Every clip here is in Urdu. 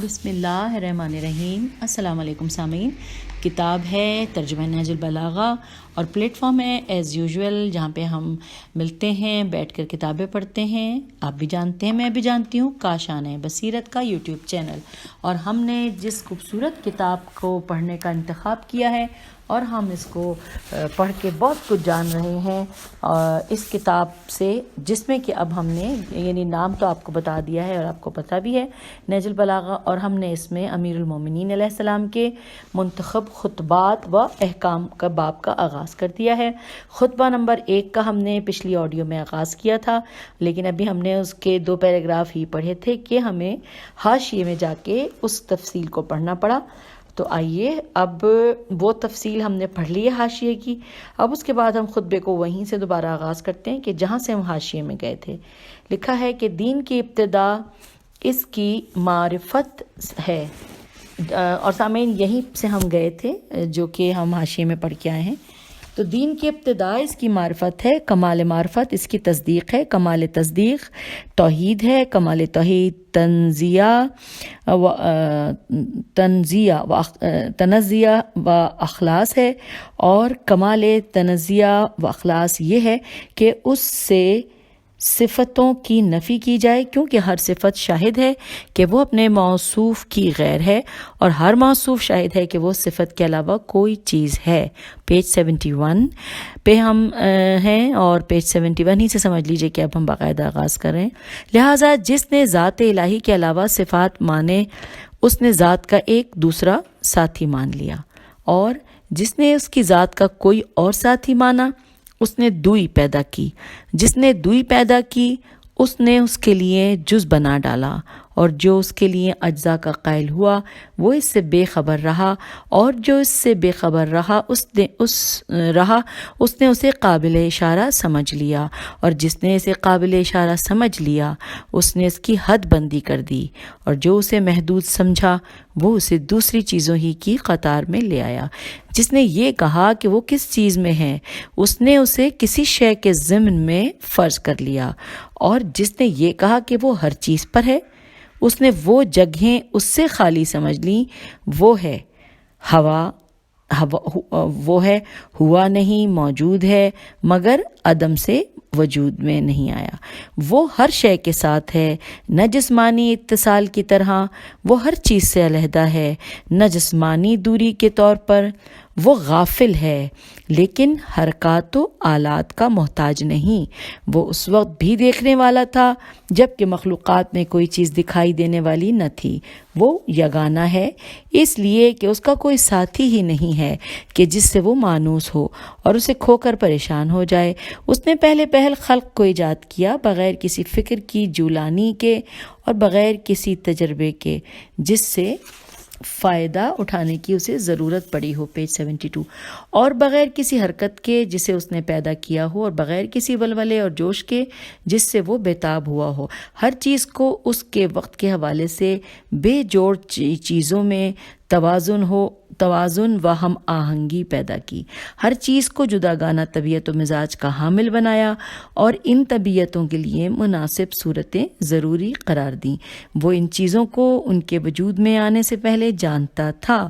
بسم اللہ الرحمن الرحیم۔ السلام علیکم سامعین، کتاب ہے ترجمہ نہج البلاغہ اور پلیٹ فارم ہے ایز یوزول جہاں پہ ہم ملتے ہیں، بیٹھ کر کتابیں پڑھتے ہیں۔ آپ بھی جانتے ہیں، میں بھی جانتی ہوں، کاشانہ بصیرت کا یوٹیوب چینل، اور ہم نے جس خوبصورت کتاب کو پڑھنے کا انتخاب کیا ہے اور ہم اس کو پڑھ کے بہت کچھ جان رہے ہیں اس کتاب سے، جس میں کہ اب ہم نے یعنی نام تو آپ کو بتا دیا ہے اور آپ کو پتہ بھی ہے، نہج البلاغہ، اور ہم نے اس میں امیر المومنین علیہ السلام کے منتخب خطبات و احکام کا باب کا آغاز کر دیا ہے۔ خطبہ نمبر 1 کا ہم نے پچھلی آڈیو میں آغاز کیا تھا، لیکن ابھی ہم نے اس کے 2 پیراگراف ہی پڑھے تھے کہ ہمیں حاشیے میں جا کے اس تفصیل کو پڑھنا پڑا۔ تو آئیے اب وہ تفصیل ہم نے پڑھ لی ہے حاشیے کی، اب اس کے بعد ہم خطبے کو وہیں سے دوبارہ آغاز کرتے ہیں کہ جہاں سے ہم حاشیے میں گئے تھے۔ لکھا ہے کہ دین کی ابتدا اس کی معرفت ہے، اور سامعین یہیں سے ہم گئے تھے جو کہ ہم حاشیے میں پڑھ کے آئے ہیں۔ تو دین کی ابتدا اس کی معرفت ہے، کمال معرفت اس کی تصدیق ہے، کمال تصدیق توحید ہے، کمال توحید تنزیہ و اخلاص ہے، اور کمال تنزیہ و اخلاص یہ ہے کہ اس سے صفتوں کی نفی کی جائے، کیونکہ ہر صفت شاہد ہے کہ وہ اپنے موصوف کی غیر ہے، اور ہر موصوف شاہد ہے کہ وہ صفت کے علاوہ کوئی چیز ہے۔ پیج 71 پہ ہم ہیں، اور پیج 71 ہی سے سمجھ لیجئے کہ اب ہم باقاعدہ آغاز کر رہے ہیں۔ لہٰذا جس نے ذات الہی کے علاوہ صفات مانے، اس نے ذات کا ایک دوسرا ساتھی مان لیا، اور جس نے اس کی ذات کا کوئی اور ساتھی مانا، اس نے دوئی پیدا کی۔ جس نے دوئی پیدا کی، اس نے اس کے لیے جز بنا ڈالا، اور جو اس کے لیے اجزاء کا قائل ہوا وہ اس سے بے خبر رہا، اور جو اس سے بے خبر رہا اس نے اسے قابل اشارہ سمجھ لیا، اور جس نے اسے قابل اشارہ سمجھ لیا اس نے اس کی حد بندی کر دی، اور جو اسے محدود سمجھا وہ اسے دوسری چیزوں ہی کی قطار میں لے آیا۔ جس نے یہ کہا کہ وہ کس چیز میں ہے، اس نے اسے کسی شے کے ضمن میں فرض کر لیا، اور جس نے یہ کہا کہ وہ ہر چیز پر ہے، اس نے وہ جگہیں اس سے خالی سمجھ لیں۔ وہ ہے ہوا نہیں، موجود ہے مگر عدم سے وجود میں نہیں آیا۔ وہ ہر شے کے ساتھ ہے، نہ جسمانی اتصال کی طرح وہ ہر چیز سے علیحدہ ہے، نہ جسمانی دوری کے طور پر وہ غافل ہے، لیکن حرکات و آلات کا محتاج نہیں۔ وہ اس وقت بھی دیکھنے والا تھا جب کہ مخلوقات میں کوئی چیز دکھائی دینے والی نہ تھی۔ وہ یگانہ ہے، اس لیے کہ اس کا کوئی ساتھی ہی نہیں ہے کہ جس سے وہ مانوس ہو اور اسے کھو کر پریشان ہو جائے۔ اس نے پہلے پہل خلق کو ایجاد کیا بغیر کسی فکر کی جولانی کے اور بغیر کسی تجربے کے جس سے فائدہ اٹھانے کی اسے ضرورت پڑی ہو، پیج 72، اور بغیر کسی حرکت کے جسے اس نے پیدا کیا ہو، اور بغیر کسی ولولے اور جوش کے جس سے وہ بےتاب ہوا ہو۔ ہر چیز کو اس کے وقت کے حوالے سے بے جوڑ چیزوں میں توازن و ہم آہنگی پیدا کی، ہر چیز کو جداگانہ طبیعت و مزاج کا حامل بنایا، اور ان طبیعتوں کے لیے مناسب صورتیں ضروری قرار دیں۔ وہ ان چیزوں کو ان کے وجود میں آنے سے پہلے جانتا تھا،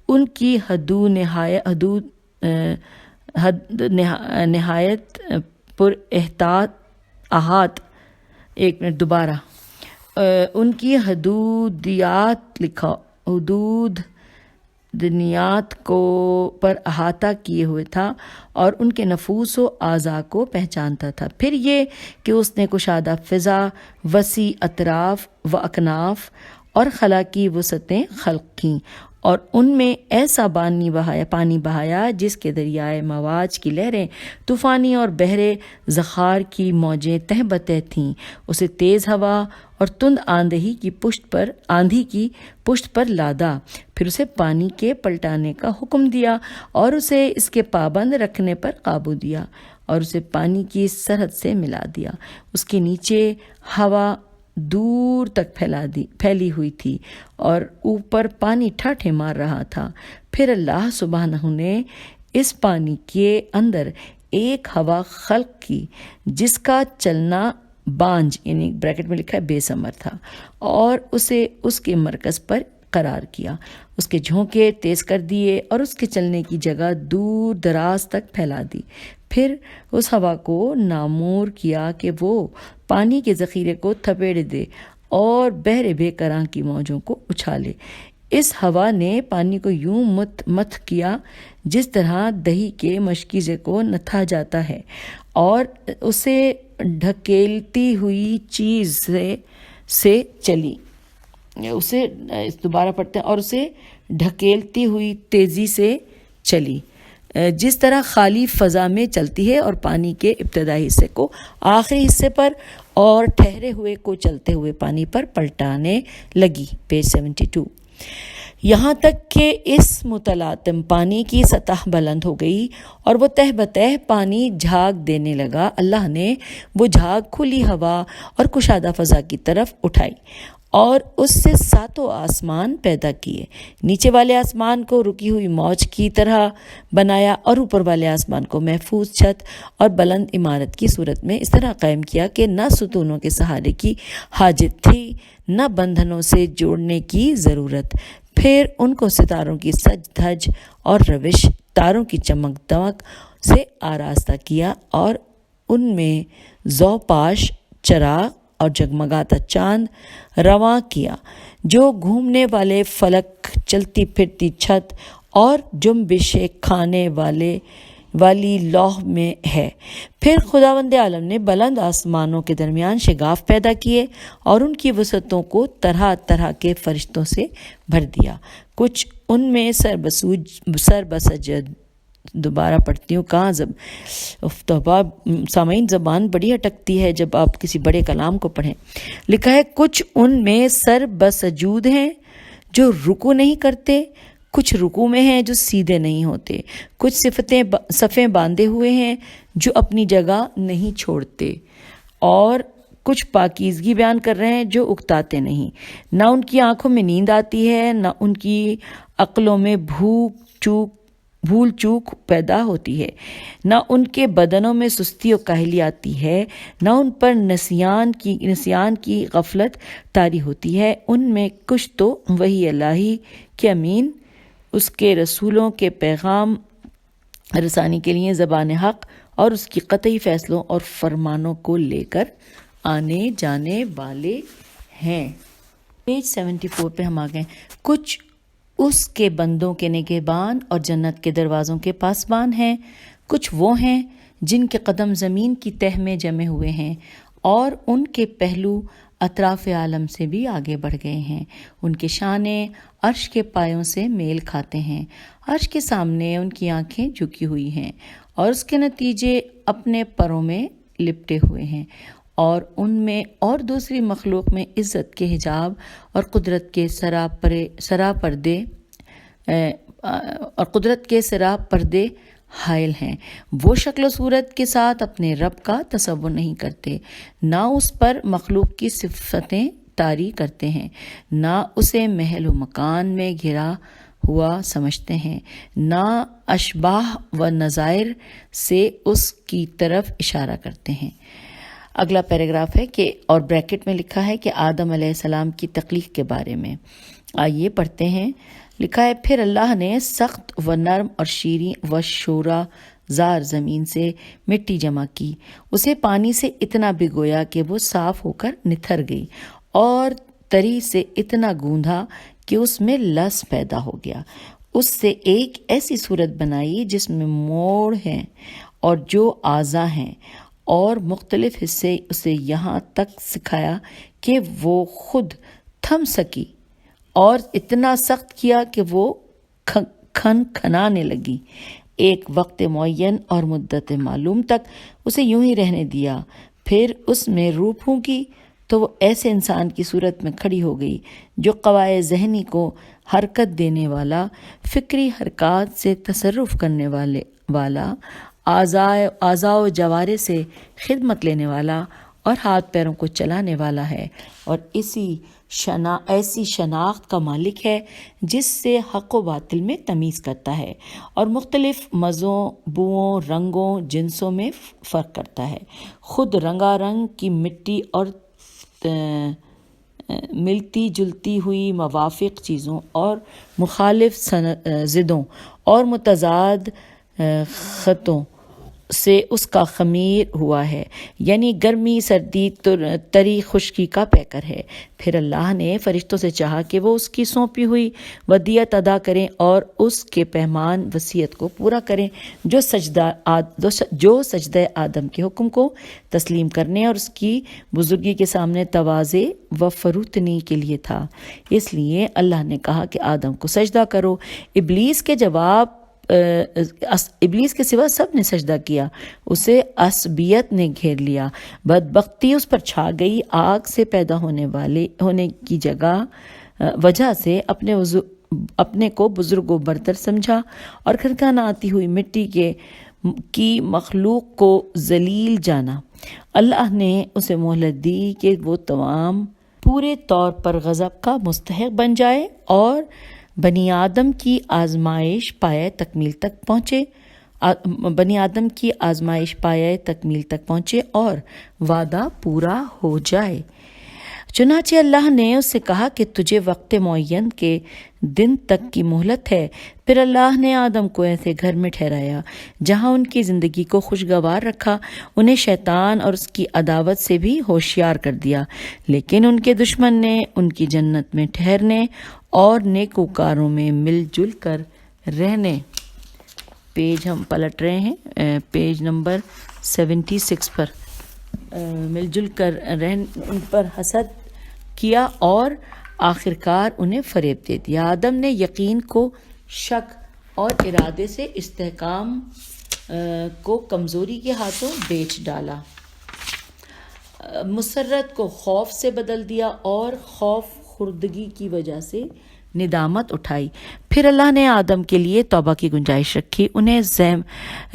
ان کی نہایت پر احاط ان کی حدودیات کو پر احاطہ کیے ہوئے تھا، اور ان کے نفوس و اعضاء کو پہچانتا تھا۔ پھر یہ کہ اس نے کشادہ فضا، وسیع اطراف و اکناف اور خلا کی وسعتیں خلق کیں، اور ان میں ایسا پانی بہایا جس کے دریائے مواج کی لہریں طوفانی اور بحر ذخار کی موجیں تہ بتہ تھیں۔ اسے تیز ہوا اور تند آندھی کی پشت پر لادا، پھر اسے پانی کے پلٹانے کا حکم دیا، اور اسے اس کے پابند رکھنے پر قابو دیا، اور اسے پانی کی سرحد سے ملا دیا۔ اس کے نیچے ہوا دور تک پھیلی ہوئی تھی، اور اوپر پانی ٹھاٹھے مار رہا تھا۔ پھر اللہ سبحانہ نے اس پانی کے اندر ایک ہوا خلق کی جس کا چلنا بانج یعنی بریکٹ میں لکھا ہے بے ثمر تھا، اور اسے اس کے مرکز پر قرار کیا، اس کے جھونکے تیز کر دیے اور اس کے چلنے کی جگہ دور دراز تک پھیلا دی۔ پھر اس ہوا کو نامور کیا کہ وہ پانی کے ذخیرے کو تھپیڑ دے اور بحر بے کراں کی موجوں کو اچھالے۔ اس ہوا نے پانی کو یوں مت کیا جس طرح دہی کے مشکیزے کو نتھا جاتا ہے، اور اسے ڈھکیلتی ہوئی چیز سے چلی، اسے دوبارہ پڑھتے ہیں، اور اسے ڈھکیلتی ہوئی تیزی سے چلی، جس طرح خالی فضا میں چلتی ہے اور پانی کے ابتدائی حصے کو آخری حصے پر اور ٹھہرے ہوئے کو چلتے ہوئے پانی پر پلٹانے لگی۔ پیج 72۔ یہاں تک کہ اس متلاطم پانی کی سطح بلند ہو گئی اور وہ تہ بتہ پانی جھاگ دینے لگا۔ اللہ نے وہ جھاگ کھلی ہوا اور کشادہ فضا کی طرف اٹھائی اور اس سے 7 آسمان پیدا کیے۔ نیچے والے آسمان کو رکی ہوئی موج کی طرح بنایا اور اوپر والے آسمان کو محفوظ چھت اور بلند عمارت کی صورت میں اس طرح قائم کیا کہ نہ ستونوں کے سہارے کی حاجت تھی نہ بندھنوں سے جوڑنے کی ضرورت۔ پھر ان کو ستاروں کی سج دھج اور روش، تاروں کی چمک دمک سے آراستہ کیا اور ان میں ضو پاش چراغ اور جگمگاتا چاند رواں کیا جو گھومنے والے فلک، چلتی پھرتی چھت اور جنبشیں کھانے والی لوح میں ہے۔ پھر خداوند عالم نے بلند آسمانوں کے درمیان شگاف پیدا کیے اور ان کی وسعتوں کو طرح طرح کے فرشتوں سے بھر دیا۔ کچھ ان میں سر بسجد، دوبارہ پڑھتی ہوں، کہاں سامعین زبان بڑی اٹکتی ہے جب آپ کسی بڑے کلام کو پڑھیں۔ لکھا ہے کچھ ان میں سر بسجود ہیں جو رکوع نہیں کرتے، کچھ رکوع میں ہیں جو سیدھے نہیں ہوتے، کچھ صفیں باندھے ہوئے ہیں جو اپنی جگہ نہیں چھوڑتے، اور کچھ پاکیزگی بیان کر رہے ہیں جو اکتاتے نہیں۔ نہ ان کی آنکھوں میں نیند آتی ہے، نہ ان کی عقلوں میں بھول چوک پیدا ہوتی ہے، نہ ان کے بدنوں میں سستی و کاہلی آتی ہے، نہ ان پر نسیان کی غفلت طاری ہوتی ہے۔ ان میں کچھ تو وحی الہی کے امین، اس کے رسولوں کے پیغام رسانی کے لیے زبان حق اور اس کی قطعی فیصلوں اور فرمانوں کو لے کر آنے جانے والے ہیں۔ پیج 74 پہ ہم آ گئے۔ کچھ اس کے بندوں کے نگہبان اور جنت کے دروازوں کے پاسبان ہیں، کچھ وہ ہیں جن کے قدم زمین کی تہ میں جمے ہوئے ہیں اور ان کے پہلو اطراف عالم سے بھی آگے بڑھ گئے ہیں۔ ان کے شانے عرش کے پایوں سے میل کھاتے ہیں، عرش کے سامنے ان کی آنکھیں جھکی ہوئی ہیں اور اس کے نتیجے اپنے پروں میں لپٹے ہوئے ہیں، اور ان میں اور دوسری مخلوق میں عزت کے حجاب اور قدرت کے سرا پردے حائل ہیں۔ وہ شکل و صورت کے ساتھ اپنے رب کا تصور نہیں کرتے، نہ اس پر مخلوق کی صفتیں طاری کرتے ہیں، نہ اسے محل و مکان میں گھرا ہوا سمجھتے ہیں، نہ اشباہ و نظائر سے اس کی طرف اشارہ کرتے ہیں۔ اگلا پیراگراف ہے کہ اور بریکٹ میں لکھا ہے کہ آدم علیہ السلام کی تخلیق کے بارے میں۔ آئیے پڑھتے ہیں۔ لکھا ہے پھر اللہ نے سخت و نرم اور شیریں و شورا زار زمین سے مٹی جمع کی، اسے پانی سے اتنا بھگویا کہ وہ صاف ہو کر نتھر گئی، اور تری سے اتنا گوندھا کہ اس میں لس پیدا ہو گیا۔ اس سے ایک ایسی صورت بنائی جس میں موڑ ہیں اور جو اعضاء ہیں، اور مختلف حصے اسے یہاں تک سکھایا کہ وہ خود تھم سکی، اور اتنا سخت کیا کہ وہ کھنانے لگی۔ ایک وقت معین اور مدت معلوم تک اسے یوں ہی رہنے دیا، پھر اس میں روح پھونکی تو وہ ایسے انسان کی صورت میں کھڑی ہو گئی جو قوائے ذہنی کو حرکت دینے والا، فکری حرکات سے تصرف کرنے والا، اعضاء و جوارے سے خدمت لینے والا اور ہاتھ پیروں کو چلانے والا ہے، اور اسی ایسی شناخت کا مالک ہے جس سے حق و باطل میں تمیز کرتا ہے اور مختلف مزوں، بوؤں، رنگوں، جنسوں میں فرق کرتا ہے۔ خود رنگا رنگ کی مٹی اور ملتی جلتی ہوئی موافق چیزوں اور مخالف ضدوں اور متضاد خطوں سے اس کا خمیر ہوا ہے، یعنی گرمی، سردی، تری، خشکی کا پیکر ہے۔ پھر اللہ نے فرشتوں سے چاہا کہ وہ اس کی سونپی ہوئی ودیعت ادا کریں اور اس کے پیمان وصیت کو پورا کریں جو سجدہ آدم کے حکم کو تسلیم کرنے اور اس کی بزرگی کے سامنے تواضع و فروتنی کے لیے تھا۔ اس لیے اللہ نے کہا کہ آدم کو سجدہ کرو۔ ابلیس کے سوا سب نے سجدہ کیا، اسے عصبیت نے گھیر لیا، بدبختی اس پر چھا گئی۔ آگ سے پیدا ہونے کی وجہ سے اپنے کو بزرگ و برتر سمجھا اور کھرکھانا آتی ہوئی مٹی کی مخلوق کو ذلیل جانا۔ اللہ نے اسے مہلت دی کہ وہ پورے طور پر غضب کا مستحق بن جائے اور بنی آدم کی آزمائش پایۂ تکمیل تک پہنچے اور وعدہ پورا ہو جائے۔ چنانچہ اللہ نے اس سے کہا کہ تجھے وقت معین کے دن تک کی مہلت ہے۔ پھر اللہ نے آدم کو ایسے گھر میں ٹھہرایا جہاں ان کی زندگی کو خوشگوار رکھا، انہیں شیطان اور اس کی عداوت سے بھی ہوشیار کر دیا، لیکن ان کے دشمن نے ان کی جنت میں ٹھہرنے اور نیکوکاروں میں مل جل کر رہنے۔ پیج ہم پلٹ رہے ہیں، پیج نمبر 76 پر۔ مل جل کر ان پر حسد کیا اور آخرکار انہیں فریب دے دیا۔ آدم نے یقین کو شک اور ارادے سے استحکام کو کمزوری کے ہاتھوں بیچ ڈالا، مسرت کو خوف سے بدل دیا اور خوف خوردگی کی وجہ سے ندامت اٹھائی۔ پھر اللہ نے آدم کے لیے توبہ کی گنجائش رکھی، انہیں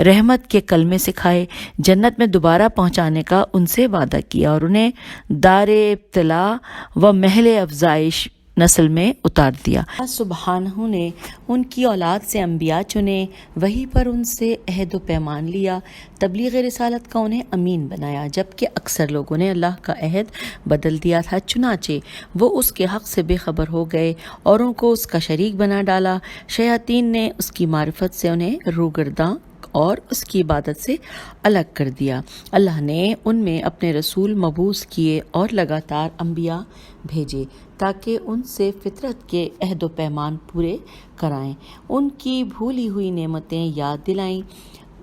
رحمت کے کلمے سکھائے، جنت میں دوبارہ پہنچانے کا ان سے وعدہ کیا اور انہیں دار ابتلا و محل افزائش نسل میں اتار دیا۔ اللہ سبحانہ نے ان کی اولاد سے انبیاء چنے، وحی پر ان سے عہد و پیمان لیا، تبلیغ رسالت کا انہیں امین بنایا، جبکہ اکثر لوگوں نے اللہ کا عہد بدل دیا تھا۔ چنانچہ وہ اس کے حق سے بے خبر ہو گئے اور ان کو اس کا شریک بنا ڈالا۔ شیاطین نے اس کی معرفت سے انہیں روگرداں اور اس کی عبادت سے الگ کر دیا۔ اللہ نے ان میں اپنے رسول مبعوث کیے اور لگاتار انبیاء بھیجے تاکہ ان سے فطرت کے عہد و پیمان پورے کرائیں، ان کی بھولی ہوئی نعمتیں یاد دلائیں،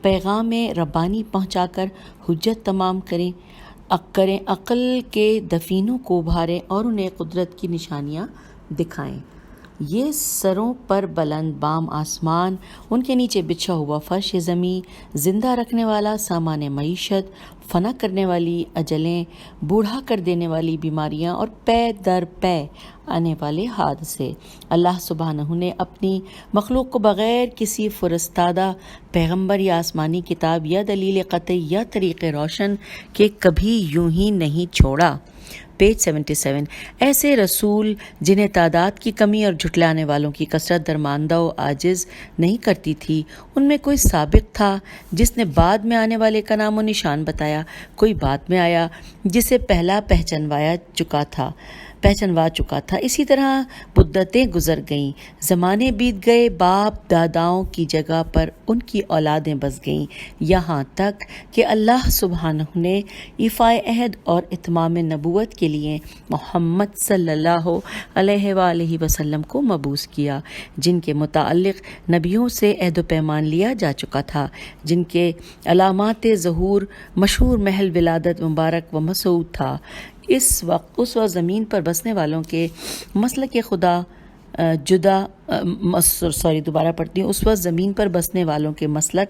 پیغام ربانی پہنچا کر حجت تمام کریں، عقل کے دفینوں کو ابھاریں اور انہیں قدرت کی نشانیاں دکھائیں۔ یہ سروں پر بلند بام آسمان، ان کے نیچے بچھا ہوا فرش زمین، زندہ رکھنے والا سامان معیشت، فنا کرنے والی اجلیں، بوڑھا کر دینے والی بیماریاں اور پے در پے آنے والے حادثے۔ اللہ سبحانہ نے اپنی مخلوق کو بغیر کسی فرستادہ پیغمبر یا آسمانی کتاب یا دلیل قطعی یا طریق روشن کے کبھی یوں ہی نہیں چھوڑا۔ پیج 77۔ ایسے رسول جنہیں تعداد کی کمی اور جھٹلانے والوں کی کثرت درماندہ و عاجز نہیں کرتی تھی، ان میں کوئی سابق تھا جس نے بعد میں آنے والے کا نام و نشان بتایا، کوئی بعد میں آیا جسے پہلا پہچنوا چکا تھا۔ اسی طرح مدتیں گزر گئیں، زمانے بیت گئے، باپ داداؤں کی جگہ پر ان کی اولادیں بس گئیں، یہاں تک کہ اللہ سبحانہ نے ایفائے عہد اور اتمام نبوت کے لیے محمد صلی اللہ علیہ وآلہ وسلم کو مبعوث کیا، جن کے متعلق نبیوں سے عہد و پیمان لیا جا چکا تھا، جن کے علامات ظہور مشہور محل ولادت مبارک و مسعود تھا۔ اس وقت زمین پر بسنے والوں کے مسلک خدا اس وقت زمین پر بسنے والوں کے مسلک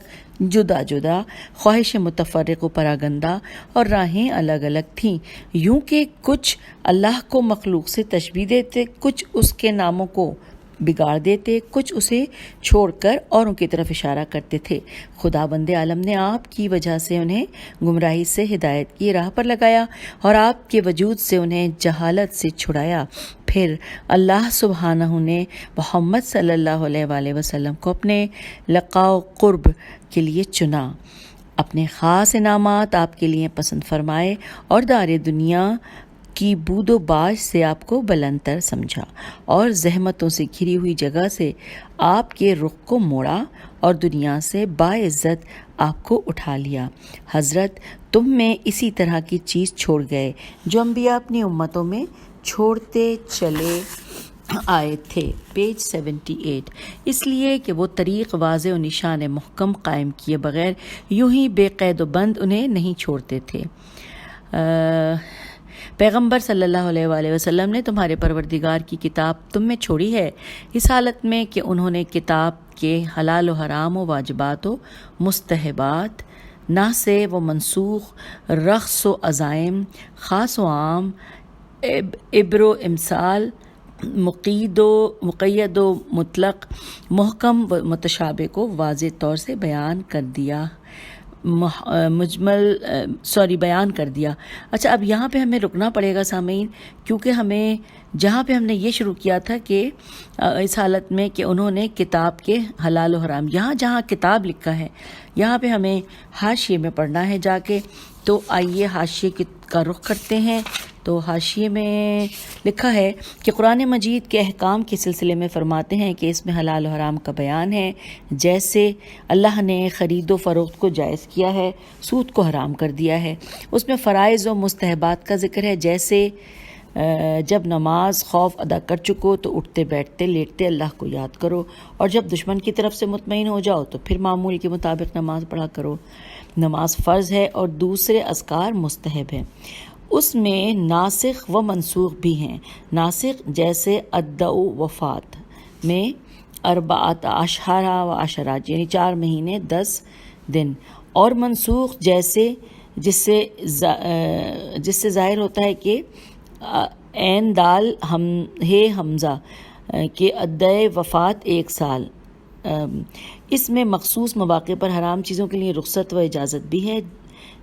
جدا جدا، خواہش متفرق و پراگندہ اور راہیں الگ الگ تھیں، یوں کہ کچھ اللہ کو مخلوق سے تشبیہ دیتے، کچھ اس کے ناموں کو بگاڑ دیتے، کچھ اسے چھوڑ کر اوروں کی طرف اشارہ کرتے تھے۔ خدا بند عالم نے آپ کی وجہ سے انہیں گمراہی سے ہدایت کی راہ پر لگایا اور آپ کے وجود سے انہیں جہالت سے چھڑایا۔ پھر اللہ سبحانہ نے محمد صلی اللہ علیہ وآلہ وسلم کو اپنے لقاء و قرب کے لیے چنا، اپنے خاص انعامات آپ کے لیے پسند فرمائے اور دار دنیا کی بود و باش سے آپ کو بلند تر سمجھا اور زحمتوں سے گھری ہوئی جگہ سے آپ کے رخ کو موڑا اور دنیا سے باعزت آپ کو اٹھا لیا۔ حضرت تم میں اسی طرح کی چیز چھوڑ گئے جو انبیاء اپنی امتوں میں چھوڑتے چلے آئے تھے، پیج 78۔ اس لیے کہ وہ طریق واضح و نشان محکم قائم کیے بغیر یوں ہی بے قید و بند انہیں نہیں چھوڑتے تھے۔ پیغمبر صلی اللہ علیہ وآلہ وسلم نے تمہارے پروردگار کی کتاب تم میں چھوڑی ہے، اس حالت میں کہ انہوں نے کتاب کے حلال و حرام و واجبات و مستحبات، ناسخ و منسوخ، رخص و عزائم، خاص و عام، ابر و امثال، مقید و مطلق، محکم و متشابہ کو واضح طور سے بیان کر دیا۔ بیان کر دیا۔ اچھا، اب یہاں پہ ہمیں رکنا پڑے گا سامعین، کیونکہ ہمیں جہاں پہ ہم نے یہ شروع کیا تھا کہ اس حالت میں کہ انہوں نے کتاب کے حلال و حرام، یہاں جہاں کتاب لکھا ہے یہاں پہ ہمیں حاشیے میں پڑھنا ہے جا کے، تو آئیے حاشیے کا رخ کرتے ہیں۔ تو حاشیے میں لکھا ہے کہ قرآن مجید کے احکام کے سلسلے میں فرماتے ہیں کہ اس میں حلال و حرام کا بیان ہے، جیسے اللہ نے خرید و فروخت کو جائز کیا ہے، سود کو حرام کر دیا ہے۔ اس میں فرائض و مستحبات کا ذکر ہے، جیسے جب نماز خوف ادا کر چکو تو اٹھتے بیٹھتے لیٹتے اللہ کو یاد کرو، اور جب دشمن کی طرف سے مطمئن ہو جاؤ تو پھر معمول کے مطابق نماز پڑھا کرو۔ نماز فرض ہے اور دوسرے اذکار مستحب ہیں۔ اس میں ناسخ و منسوخ بھی ہیں۔ ناسخ جیسے ادع وفات میں 4 اشہر و عشرات، یعنی 4 مہینے 10 دن، اور منسوخ جیسے جس سے ظاہر ہوتا ہے کہ عین دال ہے حمزہ کہ ادع وفات 1 سال۔ اس میں مخصوص مواقع پر حرام چیزوں کے لیے رخصت و اجازت بھی ہے،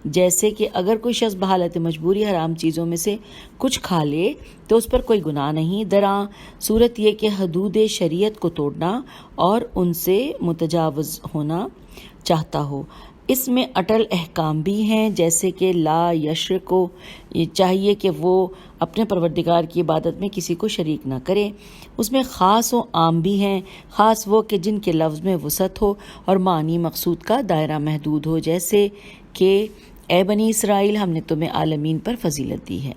جیسے کہ اگر کوئی شخص بحالت مجبوری حرام چیزوں میں سے کچھ کھا لے تو اس پر کوئی گناہ نہیں، درآں صورت یہ کہ حدود شریعت کو توڑنا اور ان سے متجاوز ہونا چاہتا ہو۔ اس میں اٹل احکام بھی ہیں، جیسے کہ لا یشرک کو چاہیے کہ وہ اپنے پروردگار کی عبادت میں کسی کو شریک نہ کرے۔ اس میں خاص و عام بھی ہیں، خاص وہ کہ جن کے لفظ میں وسعت ہو اور معنی مقصود کا دائرہ محدود ہو، جیسے کہ اے بنی اسرائیل ہم نے تمہیں عالمین پر فضیلت دی ہے۔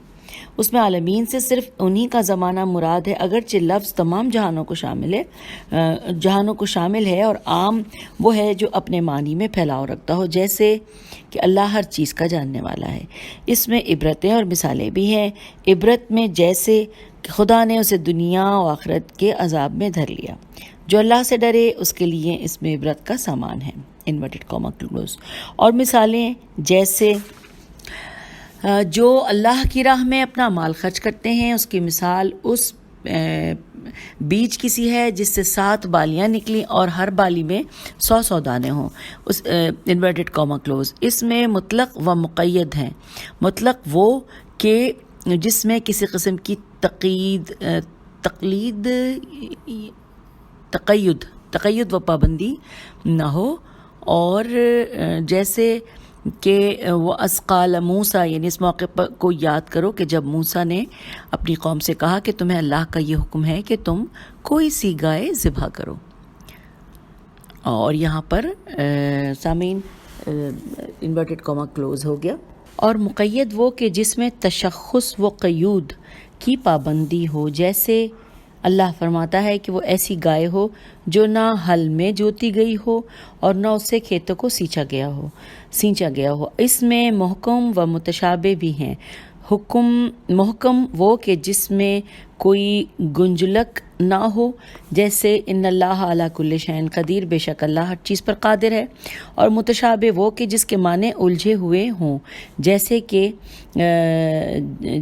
اس میں عالمین سے صرف انہی کا زمانہ مراد ہے، اگرچہ لفظ تمام جہانوں کو شامل ہے، اور عام وہ ہے جو اپنے معنی میں پھیلاؤ رکھتا ہو، جیسے کہ اللہ ہر چیز کا جاننے والا ہے۔ اس میں عبرتیں اور مثالیں بھی ہیں، عبرت میں جیسے کہ خدا نے اسے دنیا و آخرت کے عذاب میں دھر لیا، جو اللہ سے ڈرے اس کے لیے اس میں عبرت کا سامان ہے، انورٹڈ کاما کلوز۔ اور مثالیں جیسے جو اللہ کی راہ میں اپنا مال خرچ کرتے ہیں، اس کی مثال اس بیج کی سی ہے جس سے 7 بالیاں نکلیں اور ہر بالی میں 100 دانے ہوں، اس انورٹڈ کاما کلوز۔ اس میں مطلق و مقید ہیں۔ مطلق وہ کہ جس میں کسی قسم کی تقید و پابندی نہ ہو، اور جیسے کہ وہ اسقال موسیٰ، یعنی اس موقع پر کو یاد کرو کہ جب موسیٰ نے اپنی قوم سے کہا کہ تمہیں اللہ کا یہ حکم ہے کہ تم کوئی سی گائے ذبح کرو۔ اور یہاں پر سامعین انورٹڈ کاما کلوز ہو گیا۔ اور مقید وہ کہ جس میں تشخص و قیود کی پابندی ہو، جیسے اللہ فرماتا ہے کہ وہ ایسی گائے ہو جو نہ ہل میں جوتی گئی ہو اور نہ اس سے کھیتوں کو سینچا گیا ہو۔ اس میں محکم و متشابہ بھی ہیں۔ حکم محکم وہ کہ جس میں کوئی گنجلک نہ ہو، جیسے ان اللہ علی کل شیء قدیر، بے شک اللہ ہر چیز پر قادر ہے، اور متشابہ وہ کہ جس کے معنی الجھے ہوئے ہوں، جیسے کہ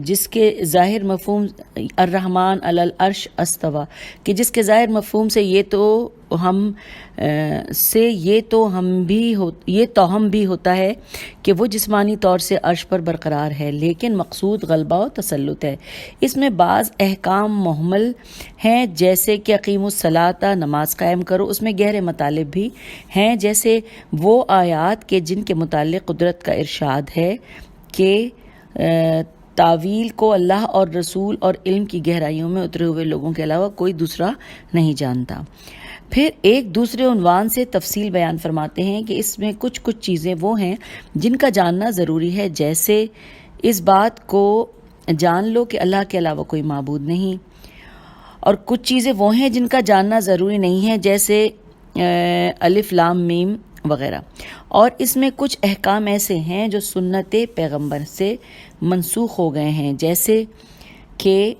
جس کے ظاہر مفہوم الرحمن علی العرش استویٰ، کہ جس کے ظاہر مفہوم سے یہ توہم بھی ہوتا ہے کہ وہ جسمانی طور سے عرش پر برقرار ہے، لیکن مقصود غلبہ و تسلط ہے۔ اس میں بعض احکام محمل ہیں، جیسے کہ اقیموا الصلاۃ، نماز قائم کرو، اس میں گہرے مطالب بھی ہیں، جیسے وہ آیات کے جن کے متعلق قدرت کا ارشاد ہے کہ تعویل کو اللہ اور رسول اور علم کی گہرائیوں میں اترے ہوئے لوگوں کے علاوہ کوئی دوسرا نہیں جانتا۔ پھر ایک دوسرے عنوان سے تفصیل بیان فرماتے ہیں کہ اس میں کچھ چیزیں وہ ہیں جن کا جاننا ضروری ہے، جیسے اس بات کو جان لو کہ اللہ کے علاوہ کوئی معبود نہیں، اور کچھ چیزیں وہ ہیں جن کا جاننا ضروری نہیں ہے، جیسے الف لام میم وغیرہ، اور اس میں کچھ احکام ایسے ہیں جو سنت پیغمبر سے منسوخ ہو گئے ہیں، جیسے کہ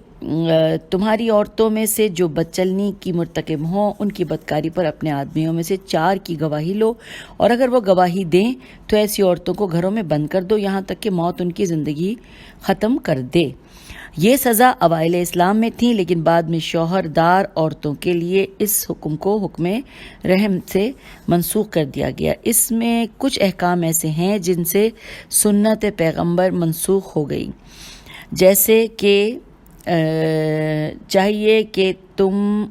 تمہاری عورتوں میں سے جو بدچلنی کی مرتکب ہوں ان کی بدکاری پر اپنے آدمیوں میں سے 4 کی گواہی لو، اور اگر وہ گواہی دیں تو ایسی عورتوں کو گھروں میں بند کر دو یہاں تک کہ موت ان کی زندگی ختم کر دے۔ یہ سزا اوائل اسلام میں تھی، لیکن بعد میں شوہر دار عورتوں کے لیے اس حکم کو حکم رحم سے منسوخ کر دیا گیا۔ اس میں کچھ احکام ایسے ہیں جن سے سنت پیغمبر منسوخ ہو گئی، جیسے کہ چاہیے کہ تم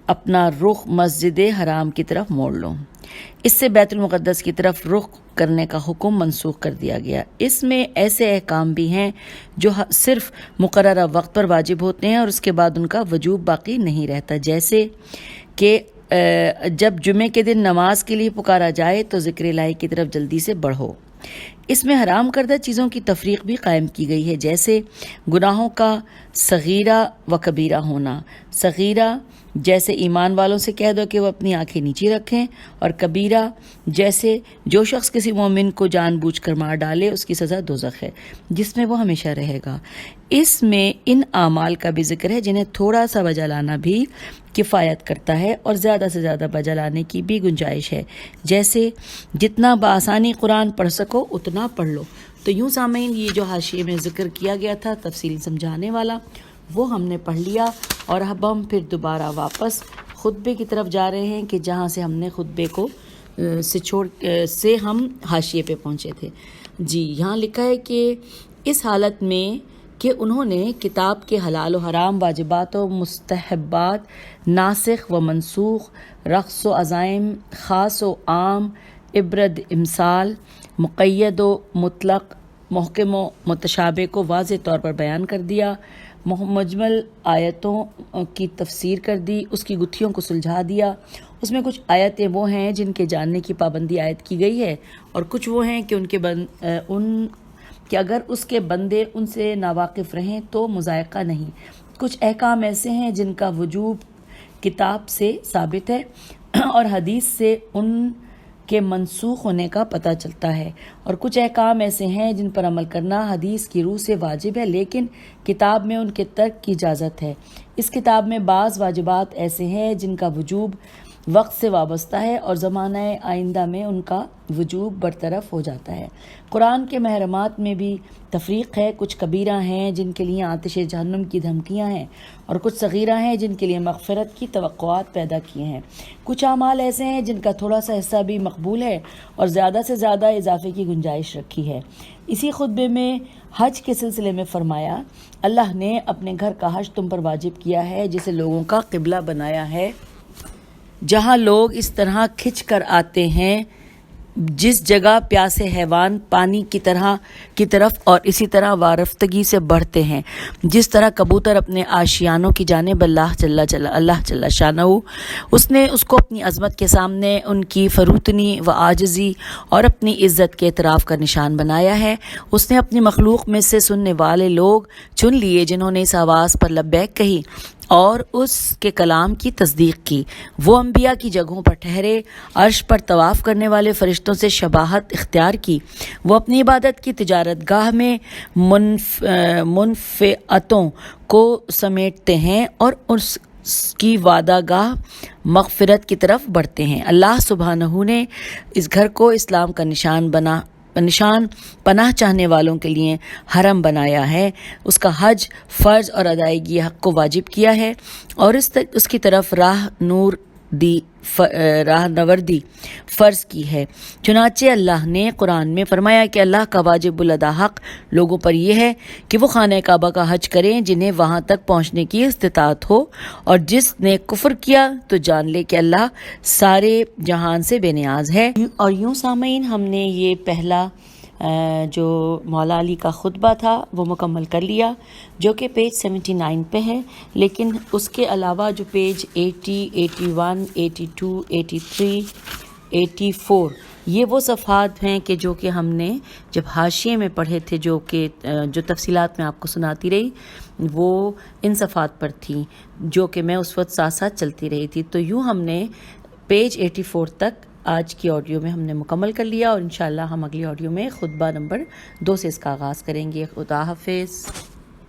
اپنا رخ مسجد حرام کی طرف موڑ لو، اس سے بیت المقدس کی طرف رخ کرنے کا حکم منسوخ کر دیا گیا۔ اس میں ایسے احکام بھی ہیں جو صرف مقررہ وقت پر واجب ہوتے ہیں اور اس کے بعد ان کا وجوب باقی نہیں رہتا، جیسے کہ جب جمعے کے دن نماز کے لیے پکارا جائے تو ذکر الہی کی طرف جلدی سے بڑھو۔ اس میں حرام کردہ چیزوں کی تفریق بھی قائم کی گئی ہے، جیسے گناہوں کا صغیرہ و کبیرہ ہونا۔ صغیرہ جیسے ایمان والوں سے کہہ دو کہ وہ اپنی آنکھیں نیچی رکھیں، اور کبیرہ جیسے جو شخص کسی مومن کو جان بوجھ کر مار ڈالے اس کی سزا دوزخ ہے، جس میں وہ ہمیشہ رہے گا۔ اس میں ان اعمال کا بھی ذکر ہے جنہیں تھوڑا سا بجا لانا بھی کفایت کرتا ہے اور زیادہ سے زیادہ بجا لانے کی بھی گنجائش ہے، جیسے جتنا بآسانی قرآن پڑھ سکو اتنا پڑھ لو۔ تو یوں سامعین، یہ جو حاشیے میں ذکر کیا گیا تھا تفصیل سمجھانے والا، وہ ہم نے پڑھ لیا، اور اب ہم پھر دوبارہ واپس خطبے کی طرف جا رہے ہیں کہ جہاں سے ہم نے خطبے کو سے ہم حاشیے پہ پہنچے تھے۔ جی، یہاں لکھا ہے کہ اس حالت میں کہ انہوں نے کتاب کے حلال و حرام، واجبات و مستحبات، ناسخ و منسوخ، رقص و عزائم، خاص و عام، عبرت امثال، مقید و مطلق، محکم و متشابہ کو واضح طور پر بیان کر دیا، مجمل آیتوں کی تفسیر کر دی، اس کی گتھیوں کو سلجھا دیا۔ اس میں کچھ آیتیں وہ ہیں جن کے جاننے کی پابندی عائد کی گئی ہے، اور کچھ وہ ہیں کہ کہ اگر اس کے بندے ان سے ناواقف رہیں تو مذائقہ نہیں۔ کچھ احکام ایسے ہیں جن کا وجوب کتاب سے ثابت ہے اور حدیث سے ان کے منسوخ ہونے کا پتہ چلتا ہے، اور کچھ احکام ایسے ہیں جن پر عمل کرنا حدیث کی روح سے واجب ہے لیکن کتاب میں ان کے ترک کی اجازت ہے۔ اس کتاب میں بعض واجبات ایسے ہیں جن کا وجوب وقت سے وابستہ ہے اور زمانہ آئندہ میں ان کا وجوب برطرف ہو جاتا ہے۔ قرآن کے محرمات میں بھی تفریق ہے، کچھ کبیرہ ہیں جن کے لیے آتش جہنم کی دھمکیاں ہیں، اور کچھ صغیرہ ہیں جن کے لیے مغفرت کی توقعات پیدا کیے ہیں۔ کچھ اعمال ایسے ہیں جن کا تھوڑا سا حصہ بھی مقبول ہے اور زیادہ سے زیادہ اضافے کی گنجائش رکھی ہے۔ اسی خطبے میں حج کے سلسلے میں فرمایا، اللہ نے اپنے گھر کا حج تم پر واجب کیا ہے جسے لوگوں کا قبلہ بنایا ہے، جہاں لوگ اس طرح کھنچ کر آتے ہیں جس جگہ پیاسے حیوان پانی کی طرف اور اسی طرح وارفتگی سے بڑھتے ہیں، جس طرح کبوتر اپنے آشیانوں کی جانب اللہ جل شانہ اس نے اس کو اپنی عظمت کے سامنے ان کی فروتنی و عاجزی اور اپنی عزت کے اعتراف کا نشان بنایا ہے۔ اس نے اپنی مخلوق میں سے سننے والے لوگ چن لیے جنہوں نے اس آواز پر لبیک کہی اور اس کے کلام کی تصدیق کی۔ وہ انبیاء کی جگہوں پر ٹھہرے، عرش پر طواف کرنے والے فرشتوں سے شباہت اختیار کی۔ وہ اپنی عبادت کی تجارت گاہ میں منفعتوں کو سمیٹتے ہیں اور اس کی وعدہ گاہ مغفرت کی طرف بڑھتے ہیں۔ اللہ سبحانہ نے اس گھر کو اسلام کا نشان پناہ چاہنے والوں کے لیے حرم بنایا ہے، اس کا حج فرض اور ادائیگی حق کو واجب کیا ہے، اور اس کی طرف راہ نوردی فرض کی ہے۔ چنانچہ اللہ نے قرآن میں فرمایا کہ اللہ کا واجب الادا حق لوگوں پر یہ ہے کہ وہ خانہ کعبہ کا حج کریں جنہیں وہاں تک پہنچنے کی استطاعت ہو، اور جس نے کفر کیا تو جان لے کہ اللہ سارے جہان سے بے نیاز ہے۔ اور یوں سامعین، ہم نے یہ پہلا جو مولا علی کا خطبہ تھا وہ مکمل کر لیا، جو کہ پیج 79 پہ ہے، لیکن اس کے علاوہ جو پیج 80، 81، 82، 83، 84 یہ وہ صفحات ہیں کہ جو کہ ہم نے جب حاشیے میں پڑھے تھے، جو تفصیلات میں آپ کو سناتی رہی وہ ان صفحات پر تھیں، جو کہ میں اس وقت ساتھ ساتھ چلتی رہی تھی۔ تو یوں ہم نے پیج 84 تک آج کی آڈیو میں ہم نے مکمل کر لیا، اور انشاءاللہ ہم اگلی آڈیو میں خطبہ نمبر 2 سے اس کا آغاز کریں گے۔ خدا حافظ۔